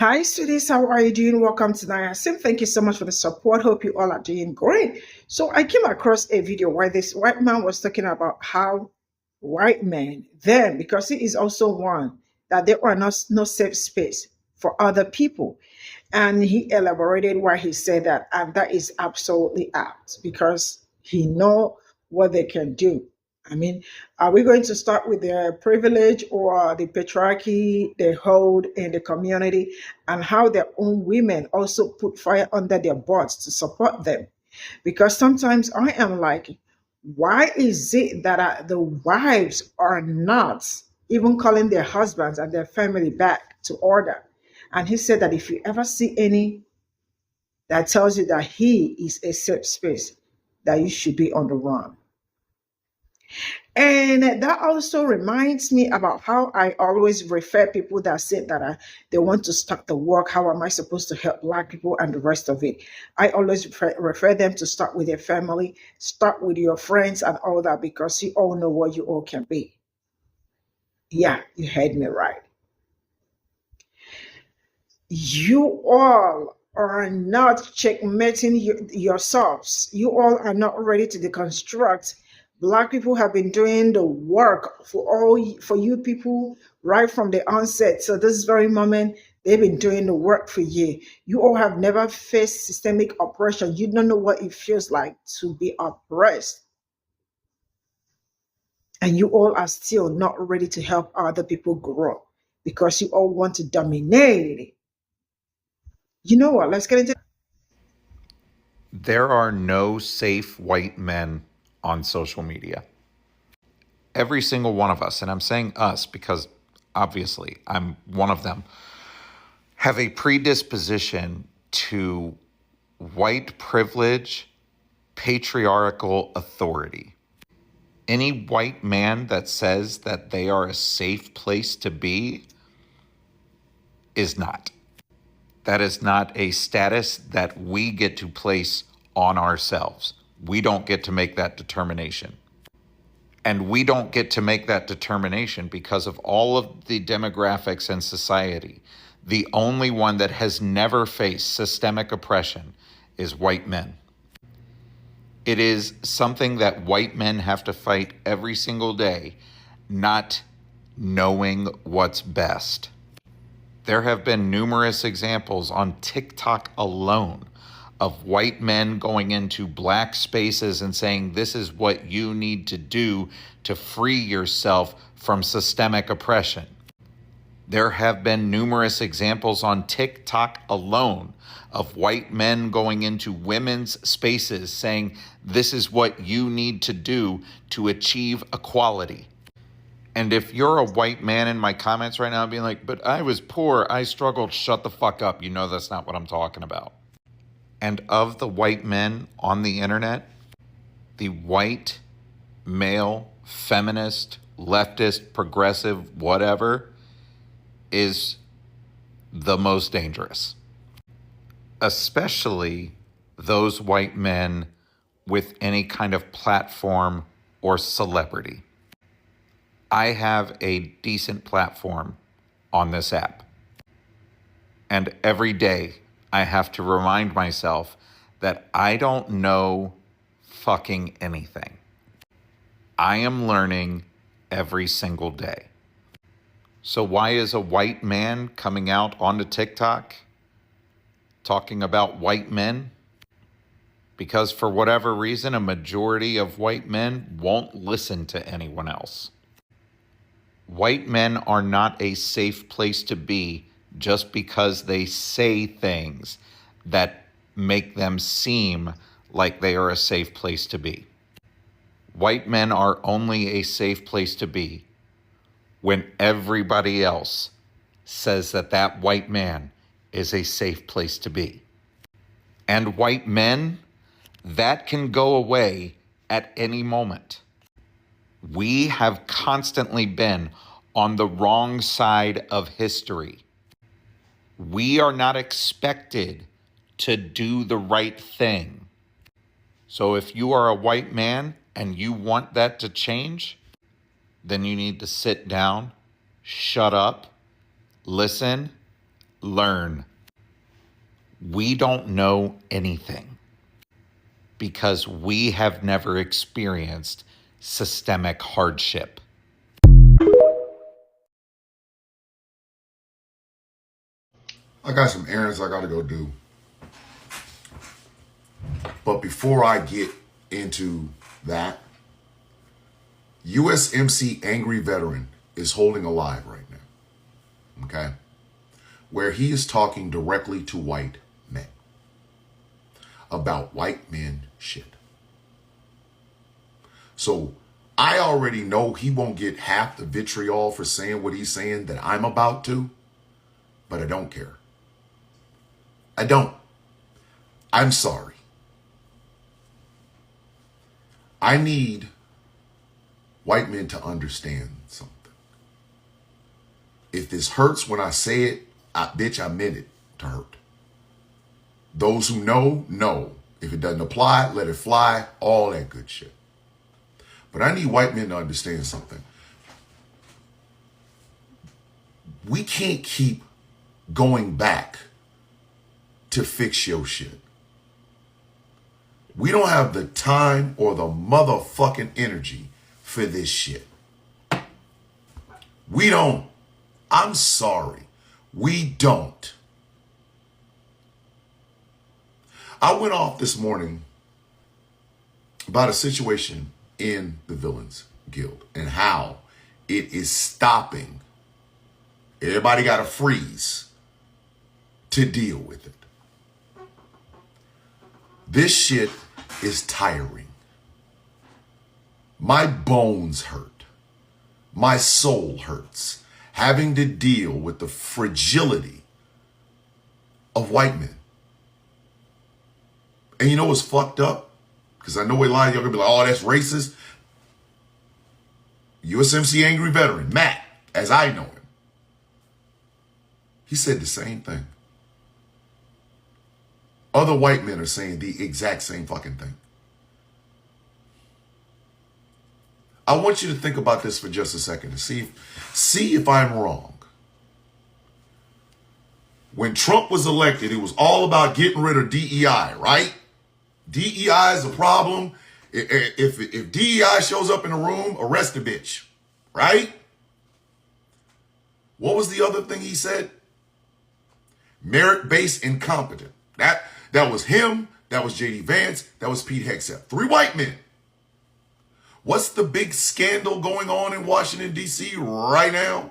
Hi, students. How are you doing? Welcome to Annoyance. Thank you so much for the support. Hope you all are doing great. So, I came across a video where this white man was talking about how white men, then, because he is also one, that there are no safe space for other people. And he elaborated why he said that, and that is absolutely apt because he know what they can do. I mean, are we going to start with the privilege or the patriarchy they hold in the community and how their own women also put fire under their butts to support them? Because sometimes I am like, why is it that the wives are not even calling their husbands and their family back to order? And he said that if you ever see any that tells you that he is a safe space, that you should be on the run. And that also reminds me about how I always refer people that said that they want to start the work. How am I supposed to help Black people and the rest of it? I always refer them to start with their family, start with your friends and all that, because you all know what you all can be. Yeah, you heard me right. You all are not checkmating yourselves. You all are not ready to deconstruct. Black people have been doing the work for you people right from the onset. So this very moment, they've been doing the work for you. You all have never faced systemic oppression. You don't know what it feels like to be oppressed. And you all are still not ready to help other people grow because you all want to dominate. You know what? Let's get into. There are no safe white men on social media. Every single one of us, and I'm saying us because obviously I'm one of them, have a predisposition to white privilege, patriarchal authority. Any white man that says that they are a safe place to be is not. That is not a status that we get to place on ourselves. We don't get to make that determination. And we don't get to make that determination because of all of the demographics in society. The only one that has never faced systemic oppression is white men. It is something that white men have to fight every single day, not knowing what's best. There have been numerous examples on TikTok alone of white men going into Black spaces and saying, this is what you need to do to free yourself from systemic oppression. There have been numerous examples on TikTok alone of white men going into women's spaces saying, this is what you need to do to achieve equality. And if you're a white man in my comments right now being like, but I was poor, I struggled, shut the fuck up. You know that's not what I'm talking about. And of the white men on the internet, the white, male, feminist, leftist, progressive, whatever, is the most dangerous. Especially those white men with any kind of platform or celebrity. I have a decent platform on this app. And every day I have to remind myself that I don't know fucking anything. I am learning every single day. So why is a white man coming out onto TikTok talking about white men? Because for whatever reason, a majority of white men won't listen to anyone else. White men are not a safe place to be just because they say things that make them seem like they are a safe place to be. White men are only a safe place to be when everybody else says that that white man is a safe place to be. And white men, that can go away at any moment. We have constantly been on the wrong side of history. We are not expected to do the right thing. So if you are a white man and you want that to change, then you need to sit down, shut up, listen, learn we don't know anything because we have never experienced systemic hardship. I got some errands I got to go do. But before I get into that, USMC Angry Veteran is holding a live right now, okay? Where he is talking directly to white men about white men shit. So I already know he won't get half the vitriol for saying what he's saying that I'm about to, but I don't care. I don't. I'm sorry. I need white men to understand something. If this hurts when I say it, bitch, I meant it to hurt. Those who know, know. If it doesn't apply, let it fly, all that good shit. But I need white men to understand something. We can't keep going back to fix your shit. We don't have the time or the motherfucking energy for this shit. We don't. I'm sorry. We don't. I went off this morning about a situation in the Villains Guild and how it is stopping. Everybody got to freeze to deal with it. This shit is tiring. My bones hurt. My soul hurts. Having to deal with the fragility of white men. And you know what's fucked up? Because I know a lot of y'all gonna be like, oh, that's racist. USMC Angry Veteran, Matt, as I know him, he said the same thing. Other white men are saying the exact same fucking thing. I want you to think about this for just a second and see if I'm wrong. When Trump was elected, it was all about getting rid of DEI, right? DEI is a problem. If DEI shows up in a room, arrest the bitch, right? What was the other thing he said? Merit-based incompetent. That was him. That was J.D. Vance. That was Pete Hegseth. 3 white men. What's the big scandal going on in Washington, D.C. right now?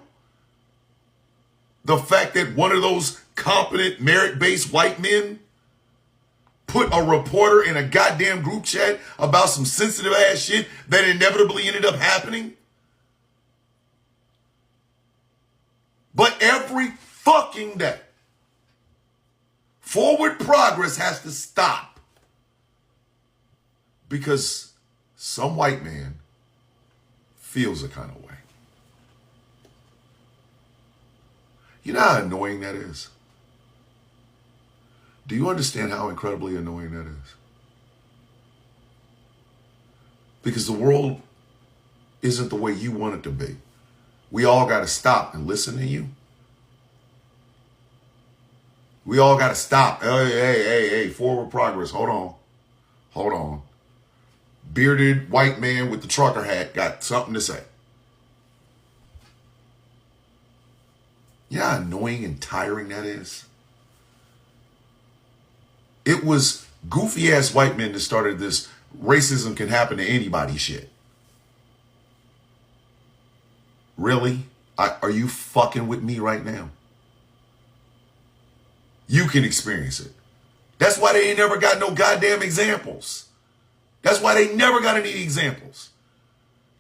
The fact that one of those competent, merit-based white men put a reporter in a goddamn group chat about some sensitive ass shit that inevitably ended up happening. But every fucking day, forward progress has to stop because some white man feels a kind of way. You know how annoying that is? Do you understand how incredibly annoying that is? Because the world isn't the way you want it to be. We all got to stop and listen to you. We all got to stop. Hey, forward progress. Hold on. Bearded white man with the trucker hat got something to say. You know how annoying and tiring that is? It was goofy ass white men that started this racism can happen to anybody shit. Really? Are you fucking with me right now? You can experience it. That's why they ain't never got no goddamn examples. That's why they never got any examples.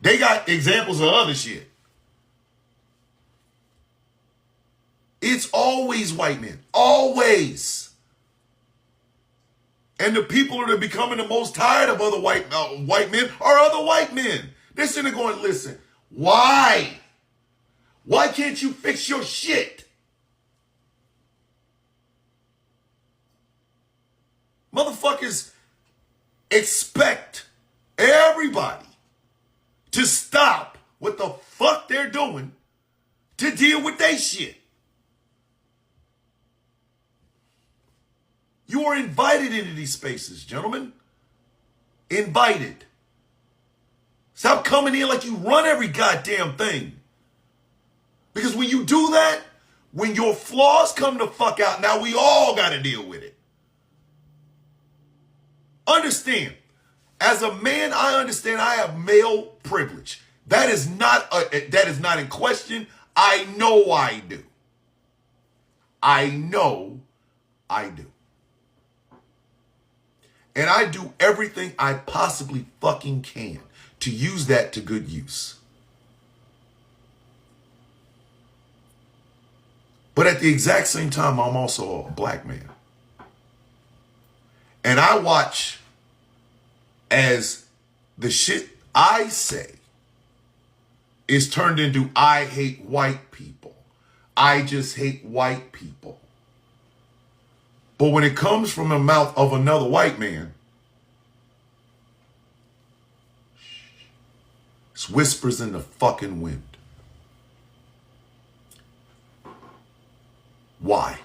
They got examples of other shit. It's always white men. Always. And the people that are becoming the most tired of other white men are other white men. They're sitting there going, listen, why? Why can't you fix your shit? Motherfuckers expect everybody to stop what the fuck they're doing to deal with their shit. You are invited into these spaces, gentlemen. Invited. Stop coming in like you run every goddamn thing. Because when you do that, when your flaws come to fuck out, now we all got to deal with it. Understand, as a man, I understand I have male privilege. That is not in question. I know I do. I know I do. And I do everything I possibly fucking can to use that to good use. But at the exact same time, I'm also a black man. And I watch as the shit I say is turned into I hate white people. I just hate white people. But when it comes from the mouth of another white man, it's whispers in the fucking wind. Why?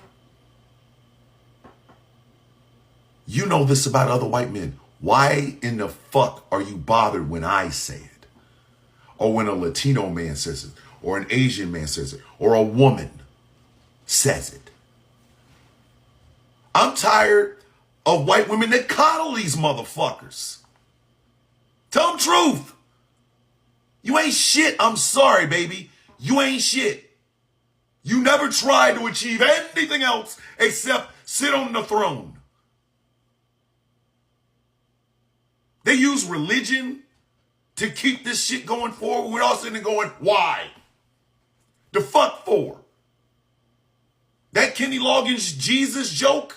You know this about other white men. Why in the fuck are you bothered when I say it? Or when a Latino man says it? Or an Asian man says it? Or a woman says it? I'm tired of white women that coddle these motherfuckers. Tell them truth. You ain't shit. I'm sorry, baby. You ain't shit. You never tried to achieve anything else except sit on the throne. They use religion to keep this shit going forward. We're all sitting there going, why? The fuck for? That Kenny Loggins Jesus joke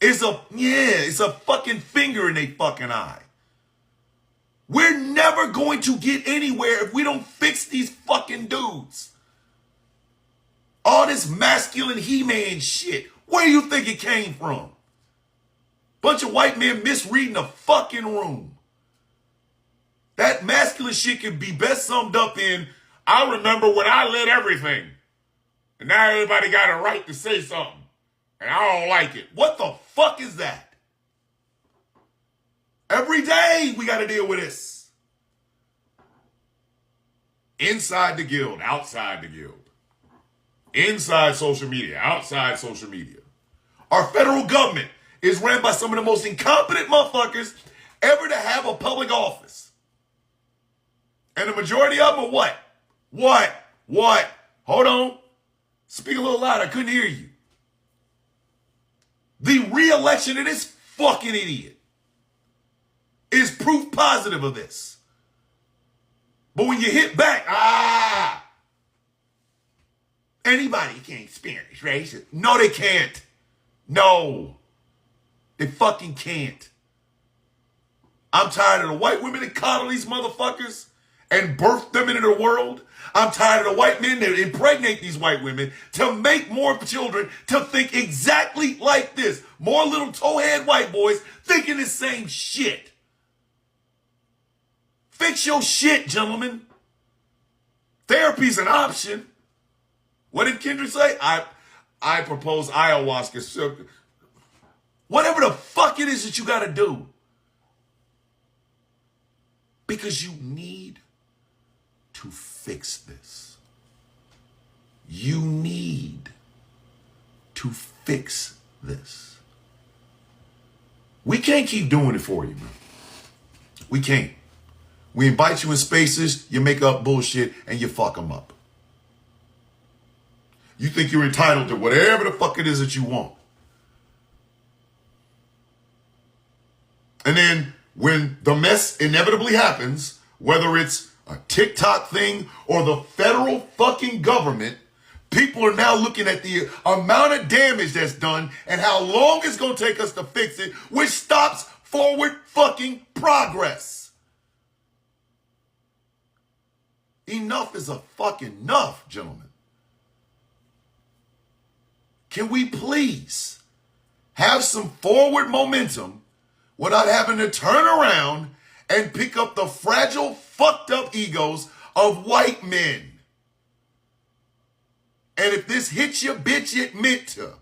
is it's a fucking finger in a fucking eye. We're never going to get anywhere if we don't fix these fucking dudes. All this masculine He-Man shit, where do you think it came from? Bunch of white men misreading the fucking room. That masculine shit can be best summed up in, I remember when I led everything. And now everybody got a right to say something. And I don't like it. What the fuck is that? Every day we got to deal with this. Inside the guild, outside the guild. Inside social media, outside social media. Our federal government is ran by some of the most incompetent motherfuckers ever to have a public office. And the majority of them are what? What? Hold on. Speak a little louder. I couldn't hear you. The re-election of this fucking idiot is proof positive of this. But when you hit back, anybody can experience racism. No, they can't. No. They fucking can't. I'm tired of the white women that coddle these motherfuckers and birth them into the world. I'm tired of the white men that impregnate these white women to make more children to think exactly like this. More little towhead white boys thinking the same shit. Fix your shit, gentlemen. Therapy's an option. What did Kendrick say? I propose ayahuasca. Whatever the fuck it is that you got to do. Because you need to fix this. You need to fix this. We can't keep doing it for you, man. We can't. We invite you in spaces, you make up bullshit, and you fuck them up. You think you're entitled to whatever the fuck it is that you want. And then when the mess inevitably happens, whether it's a TikTok thing or the federal fucking government, people are now looking at the amount of damage that's done and how long it's going to take us to fix it, which stops forward fucking progress. Enough is a fucking enough, gentlemen. Can we please have some forward momentum without having to turn around and pick up the fragile, fucked up egos of white men? And if this hits you, bitch, it meant to.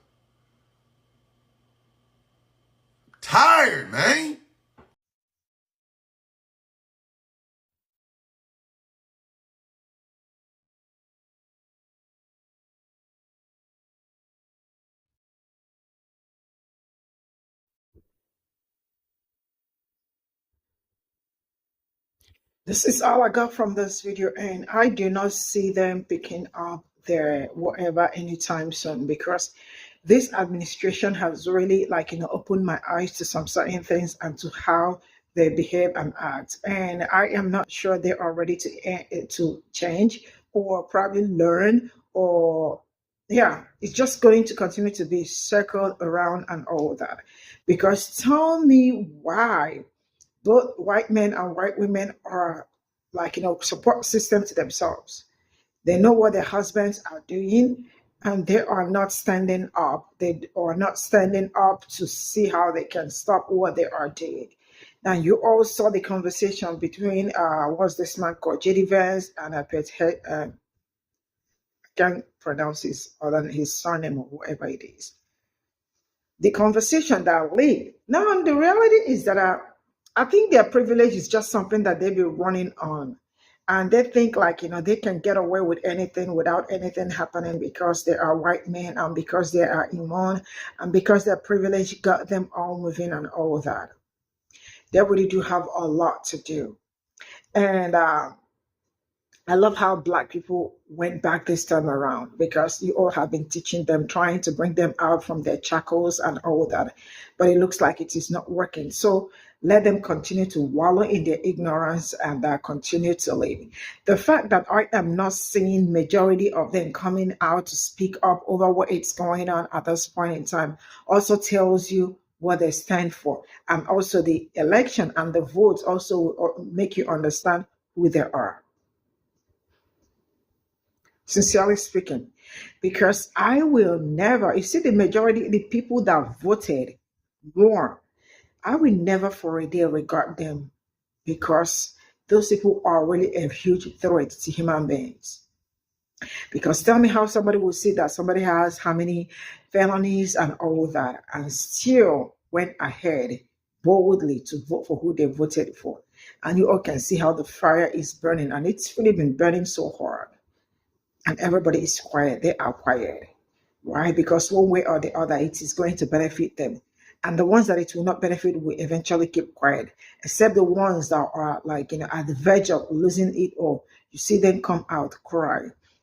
This is all I got from this video, and I do not see them picking up their whatever anytime soon, because this administration has really, like, opened my eyes to some certain things and to how they behave and act. And I am not sure they are ready to change or probably learn, or yeah, it's just going to continue to be circled around and all that. Because tell me why both white men and white women are, like, support system to themselves. They know what their husbands are doing, and they are not standing up. They are not standing up to see how they can stop what they are doing. Now, you all saw the conversation between what's this man called, JD Vance, and I can't pronounce his other his surname or whatever it is. The conversation that lead. Now, the reality is that I think their privilege is just something that they've been running on. And they think, like, they can get away with anything without anything happening because they are white men, and because they are immune, and because their privilege got them all moving and all that. They really do have a lot to do. And I love how Black people went back this time around, because you all have been teaching them, trying to bring them out from their shackles and all that. But it looks like it is not working. So let them continue to wallow in their ignorance and continue to live. The fact that I am not seeing majority of them coming out to speak up over what is going on at this point in time also tells you what they stand for. And also the election and the votes also will make you understand who they are. Sincerely speaking, because I will never, you see, the majority, the people that voted more, I will never for a day regard them, because those people are really a huge threat to human beings. Because tell me how somebody will see that somebody has how many felonies and all that, and still went ahead boldly to vote for who they voted for. And you all can see how the fire is burning, and it's really been burning so hard. And everybody is quiet. They are quiet. Why? Because one way or the other, it is going to benefit them. And the ones that it will not benefit will eventually keep quiet, except the ones that are, like, at the verge of losing it all. You see them come out, cry.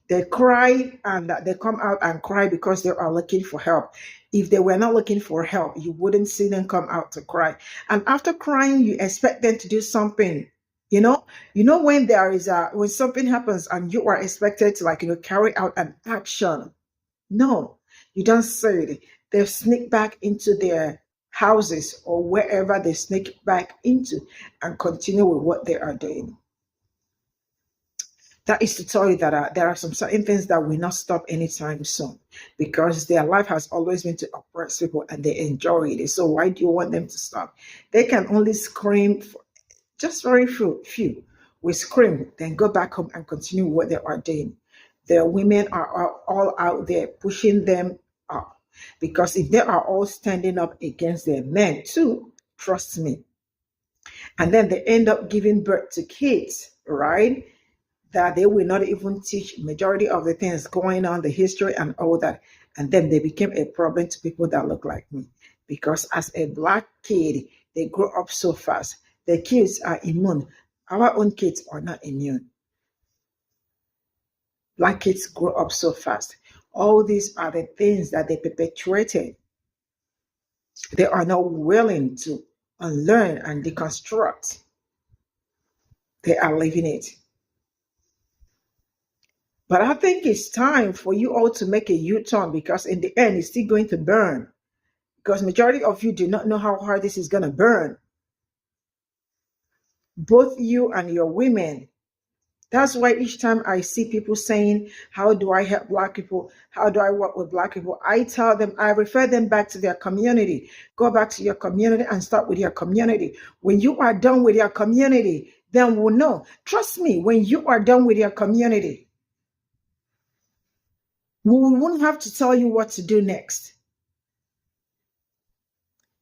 They cry, and they come out and cry because they are looking for help. If they were not looking for help, you wouldn't see them come out to cry. And after crying, you expect them to do something. When there is when something happens and you are expected to, like, carry out an action. No, you don't say it. They sneak back into their houses or wherever they sneak back into and continue with what they are doing. That is to tell you that there are some certain things that will not stop anytime soon, because their life has always been to oppress people and they enjoy it. So why do you want them to stop? They can only scream for just very few. We scream, then go back home and continue what they are doing. The women are all out there pushing them up, because if they are all standing up against their men too, trust me, and then they end up giving birth to kids, right, that they will not even teach majority of the things going on, the history and all that, and then they became a problem to people that look like me, because as a Black kid, they grow up so fast. The kids are immune. Our own kids are not immune. Black kids grow up so fast. All these are the things that they perpetuated. They are not willing to unlearn and deconstruct. They are living it. But I think it's time for you all to make a U-turn, because in the end, it's still going to burn. Because majority of you do not know how hard this is going to burn. Both you and your women. That's why each time I see people saying, how do I help Black people? How do I work with Black people? I tell them, I refer them back to their community. Go back to your community and start with your community. When you are done with your community, then we'll know. Trust me, when you are done with your community, we won't have to tell you what to do next.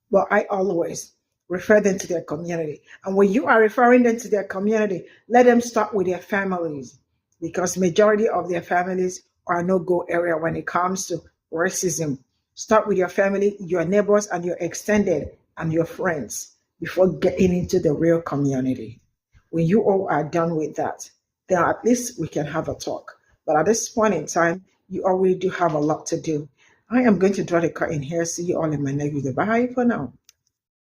But I always refer them to their community. And when you are referring them to their community, let them start with their families, because majority of their families are no-go area when it comes to racism. Start with your family, your neighbors, and your extended, and your friends before getting into the real community. when you all are done with that, then at least we can have a talk. But at this point in time, you already do have a lot to do. I am going to draw the curtain here. See you all in my next video. Bye for now.